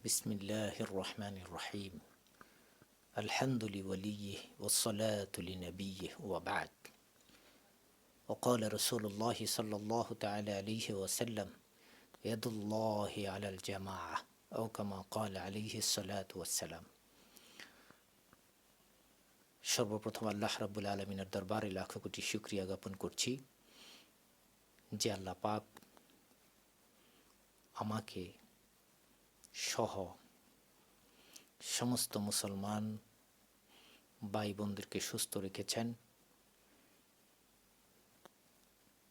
বিসমিল্লাহির রহমানির রহিম। الحمد لوليه والصلاة لنبيه وبعد. وقال رسول الله صلى الله تعالى عليه وسلم يد الله على الجماعة أو كما قال عليه الصلاة والسلام. সর্বপ্রথম আল্লাহ রাব্বুল আলামিনের দরবারে লাখো কোটি শুকরিয়া জ্ঞাপন করছি যে আল্লাহ পাক আমাকে সহ সমস্ত মুসলমান ভাই বোনদেরকে সুস্থ রেখেছেন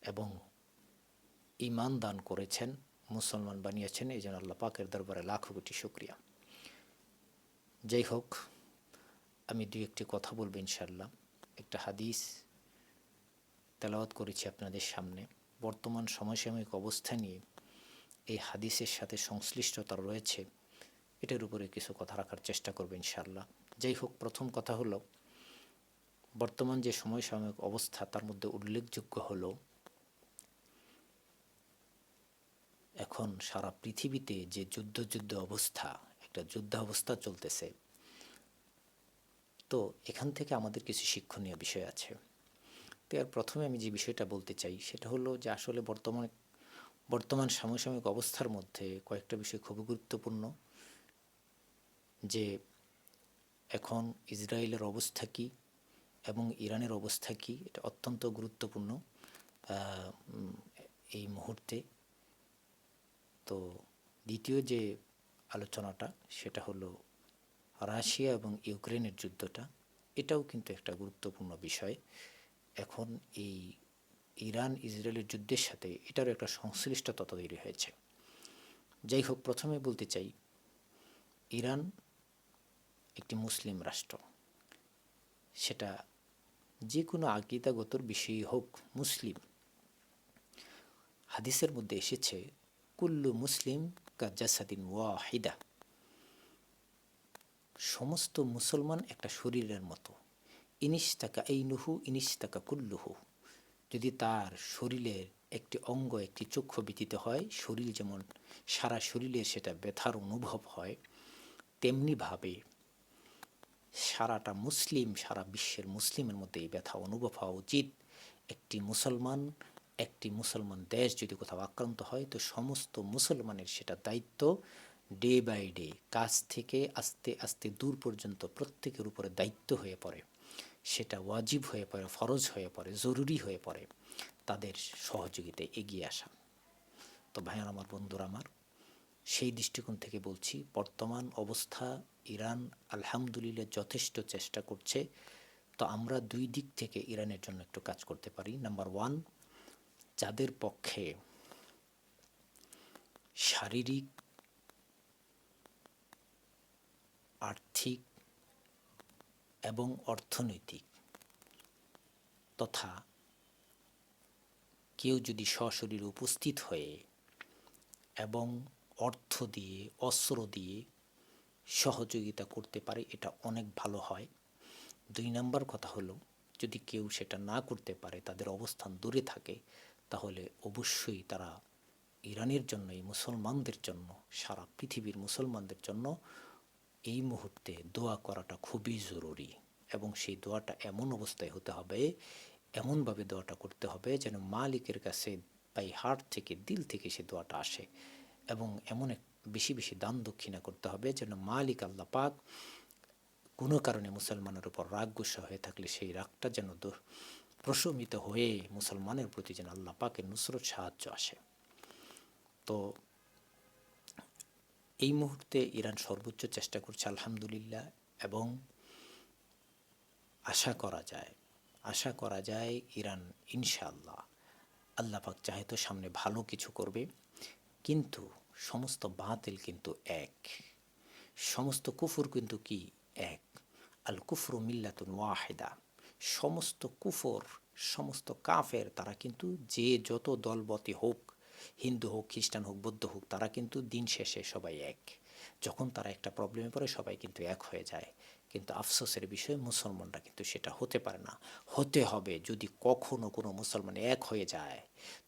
এবং ঈমান দান করেছেন, মুসলমান বানিয়েছেন। এই জন্য আল্লাহ পাকের দরবারে লাখো কোটি শুকরিয়া। যাই হোক, আমি দুই একটি কথা বলবো ইনশাআল্লাহ। একটা হাদিস তেলাওয়াত করেছি আপনাদের সামনে। বর্তমান সমসাময়িক অবস্থা নিয়ে এই হাদিসের সাথে সংশ্লিষ্টতা রয়েছে, এটার উপরে কিছু কথা রাখার চেষ্টা করবো ইনশাআল্লাহ। যাই হোক, প্রথম কথা হলো, বর্তমান যে সমসাময়িক অবস্থা তার মধ্যে উল্লেখযোগ্য হলো এখন সারা পৃথিবীতে যে যুদ্ধ অবস্থা, একটা যুদ্ধাবস্থা চলতেছে। তো এখান থেকে আমাদের কিছু শিক্ষণীয় বিষয় আছে। তো এর প্রথমে আমি যে বিষয়টা বলতে চাই সেটা হলো যে আসলে বর্তমান সমসাময়িক অবস্থার মধ্যে কয়েকটা বিষয় খুবই গুরুত্বপূর্ণ। যে এখন ইসরায়েলের অবস্থা কী এবং ইরানের অবস্থা কী, এটা অত্যন্ত গুরুত্বপূর্ণ এই মুহূর্তে। তো দ্বিতীয় যে আলোচনাটা সেটা হলো রাশিয়া এবং ইউক্রেনের যুদ্ধটা। এটাও কিন্তু একটা গুরুত্বপূর্ণ বিষয়। এখন এই ইরান ইসরায়েলের যুদ্ধের সাথে এটারও একটা সংশ্লিষ্টতা তৈরি হয়েছে। যাই হোক, প্রথমে বলতে চাই, ইরান একটি মুসলিম রাষ্ট্র। সেটা যে কোনো আকীদাগত বিষয়ই হোক, মুসলিম। হাদিসের মধ্যে এসেছে কুল্লু মুসলিম কা জাসাদিন ওয়াহিদা, সমস্ত মুসলমান একটা শরীরের মতো। ইনিস্তাকা এইনুহু ইনিস্তাকা কুল্লুহু, যদি তার শরীরের একটি অঙ্গ, একটি চক্ষু ব্যতীত হয়, শরীর যেমন সারা শরীরে সেটা ব্যথার অনুভব হয়, তেমনিভাবে সারাটা মুসলিম, সারা বিশ্বের মুসলিমের মধ্যে এই ব্যথা অনুভব হওয়া উচিত। একটি মুসলমান দেশ যদি কোথাও আক্রান্ত হয়, তো সমস্ত মুসলমানের সেটা দায়িত্ব ডে বাই ডে, কাছ থেকে আস্তে আস্তে দূর পর্যন্ত প্রত্যেকের উপরে দায়িত্ব হয়ে পড়ে, সেটা ওয়াজিব হয়ে পড়ে, ফরজ হয়ে পড়ে, জরুরি হয়ে পড়ে তাদের সহযোগিতায় এগিয়ে আসা। তো ভাইয়ার আমার, বন্ধুরা আমার, সেই দৃষ্টিকোণ থেকে বলছি, বর্তমান অবস্থা ইরান আলহামদুলিল্লাহ যথেষ্ট চেষ্টা করছে। তো আমরা দুই দিক থেকে ইরানের জন্য একটু কাজ করতে পারি। নাম্বার ওয়ান, যাদের পক্ষে শারীরিক, আর্থিক এবং অর্থনৈতিক তথা কেউ যদি সশরীরে উপস্থিত হয়ে এবং অর্থ দিয়ে, অস্ত্র দিয়ে সহযোগিতা করতে পারে, এটা অনেক ভালো হয়। দুই নম্বর কথা হলো, যদি কেউ সেটা না করতে পারে, তাদের অবস্থান দূরে থাকে, তাহলে অবশ্যই তারা ইরানের জন্য, এই মুসলমানদের জন্য, সারা পৃথিবীর মুসলমানদের জন্য এই মুহূর্তে দোয়া করাটা খুবই জরুরি। এবং সেই দোয়াটা এমন অবস্থায় হতে হবে, এমনভাবে দোয়াটা করতে হবে যেন মালিকের কাছে বাই হার্ট থেকে, দিল থেকে সে দোয়াটা আসে। এবং এমন বেশি বেশি দান দক্ষিণা করতে হবে যেন মালিক আল্লাহ পাক কোনো কারণে মুসলমানের উপর রাগ গুসা হয়ে থাকলে সেই রাগটা যেন প্রশমিত হয়ে মুসলমানের প্রতি যেন আল্লাহ পাকের নুসরত, সাহায্য আসে। তো এই মুহূর্তে ইরান সর্বোচ্চ চেষ্টা করছে আলহামদুলিল্লাহ, এবং আশা করা যায় ইরান ইনশাআল্লাহ, আল্লাহ পাক চাহে তো সামনে ভালো কিছু করবে। কিন্তু সমস্ত বাতিল কিন্তু এক, সমস্ত কুফর কিন্তু কি এক। আল কুফরু মিল্লাতুন ওয়াহিদা, সমস্ত কুফর, সমস্ত কাফের, তারা কিন্তু যে যত দলবতে হোক, হিন্দু হোক, খ্রিস্টান হোক, বৌদ্ধ হোক, তারা কিন্তু দিন শেষে সবাই এক। যখন তারা একটা প্রবলেমে পড়ে সবাই কিন্তু এক হয়ে যায়। কিন্তু আফসোসের বিষয় মুসলমানরা কিন্তু সেটা হতে পারে না। হতে হবে যদি কখনো কোনো মুসলমান এক হয়ে যায়,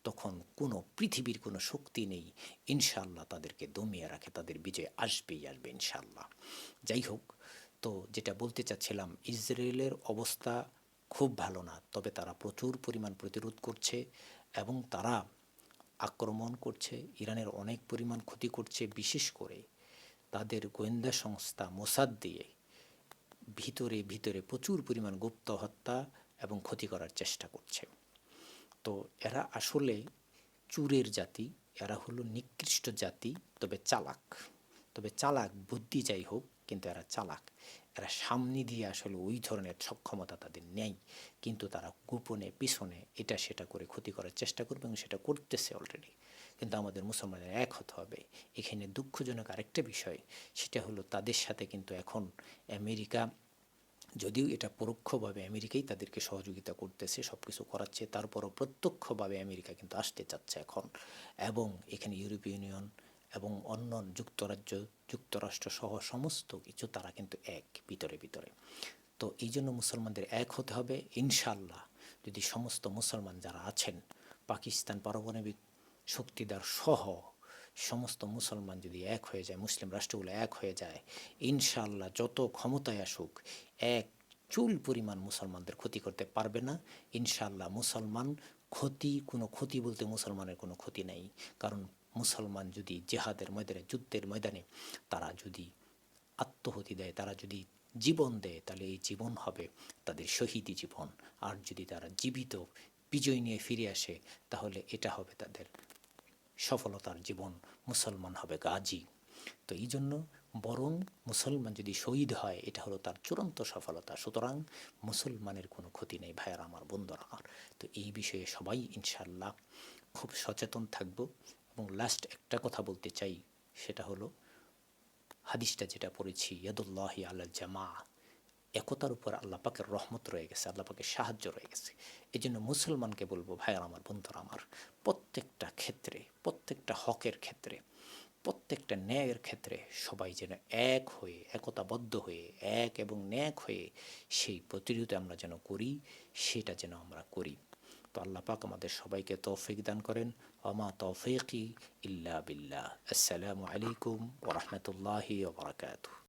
তখন কোনো পৃথিবীর কোনো শক্তি নেই ইনশাআল্লাহ তাদেরকে দমিয়ে রাখে, তাদের বিজয় আসবেই আসবে ইনশাআল্লাহ। যাই হোক, তো যেটা বলতে চাচ্ছিলাম, ইসরায়েলের অবস্থা খুব ভালো না, তবে তারা প্রচুর পরিমাণ প্রতিরোধ করছে এবং তারা আক্রমণ করছে, ইরানের অনেক পরিমাণ ক্ষতি করছে, বিশেষ করে তাদের গোয়েন্দা সংস্থা মোসাদ দিয়ে ভিতরে ভিতরে প্রচুর পরিমাণ গুপ্ত হত্যা এবং ক্ষতি করার চেষ্টা করছে। তো এরা আসলে চুরের জাতি, এরা হলো নিকৃষ্ট জাতি, তবে চালাক। তবে চালাক বুদ্ধি যাই হোক, কিন্তু এরা চালাক। এরা সামনে দিয়ে আসলে ওই ধরনের সক্ষমতা তাদের নেই, কিন্তু তারা গোপনে পিছনে এটা সেটা করে ক্ষতি করার চেষ্টা করবে এবং সেটা করতেছে অলরেডি। কিন্তু আমাদের মুসলমানদের এক হতে হবে। এখানে দুঃখজনক আরেকটা বিষয়, সেটা হলো তাদের সাথে কিন্তু এখন আমেরিকা, যদিও এটা পরোক্ষভাবে আমেরিকাই তাদেরকে সহযোগিতা করতেছে, সব কিছু করাচ্ছে, তারপরও প্রত্যক্ষভাবে আমেরিকা কিন্তু আসতে চাচ্ছে এখন। এবং এখানে ইউরোপীয় ইউনিয়ন এবং অন্য যুক্তরাষ্ট্র সহ সমস্ত কিছু তারা কিন্তু এক ভিতরে ভিতরে। তো এই জন্য মুসলমানদের এক হতে হবে ইনশাআল্লাহ। যদি সমস্ত মুসলমান যারা আছেন, পাকিস্তান পারমাণবিক শক্তিধর সহ সমস্ত মুসলমান যদি এক হয়ে যায়, মুসলিম রাষ্ট্রগুলো এক হয়ে যায়, ইনশাআল্লাহ যত ক্ষমতায় আসুক, এক চুল পরিমাণ মুসলমানদের ক্ষতি করতে পারবে না ইনশাআল্লাহ। মুসলমান কোনো ক্ষতি বলতে মুসলমানের কোনো ক্ষতি নেই, কারণ মুসলমান যদি জেহাদের ময়দানে, যুদ্ধের ময়দানে তারা যদি আত্মহতি দেয়, তারা যদি জীবন দেয়, তাহলে এই জীবন হবে তাদের শহীদি জীবন। আর যদি তারা জীবিত বিজয় নিয়ে ফিরে আসে, তাহলে এটা হবে তাদের সফলতার জীবন, মুসলমান হবে গাজী। তো এই জন্য বরং মুসলমান যদি শহীদ হয়, এটা হলো তার চূড়ান্ত সফলতা। সুতরাং মুসলমানের কোনো ক্ষতি নেই ভাইয়ারা আমার, বন্ধুরা আমার। তো এই বিষয়ে সবাই ইনশাআল্লাহ খুব সচেতন থাকব। এবং লাস্ট একটা কথা বলতে চাই, সেটা হলো হাদিসটা যেটা পড়েছি, ইয়াদুল্লাহি আলাল জামা, একতার উপর আল্লাহ পাকের রহমত রয়ে গেছে, আল্লাহ পাকের সাহায্য রয়ে গেছে। এই জন্য মুসলমানকে বলবো, ভাইয়ার আমার, বন্ধুরা আমার, প্রত্যেকটা ক্ষেত্রে, প্রত্যেকটা হকের ক্ষেত্রে, প্রত্যেকটা ন্যায়ের ক্ষেত্রে সবাই যেন এক হয়ে, একতাবদ্ধ হয়ে, এক এবং ন্যাক হয়ে সেই প্রতিরোধ আমরা যেন করি, সেটা যেন আমরা করি। তো আল্লাহ পাক আমাদের সবাইকে তৌফিক দান করেন। ওমা তৌফিকি ইল্লা বিল্লাহ। আসসালামু আলাইকুম ওয়া রাহমাতুল্লাহি ওয়া বারাকাতুহু।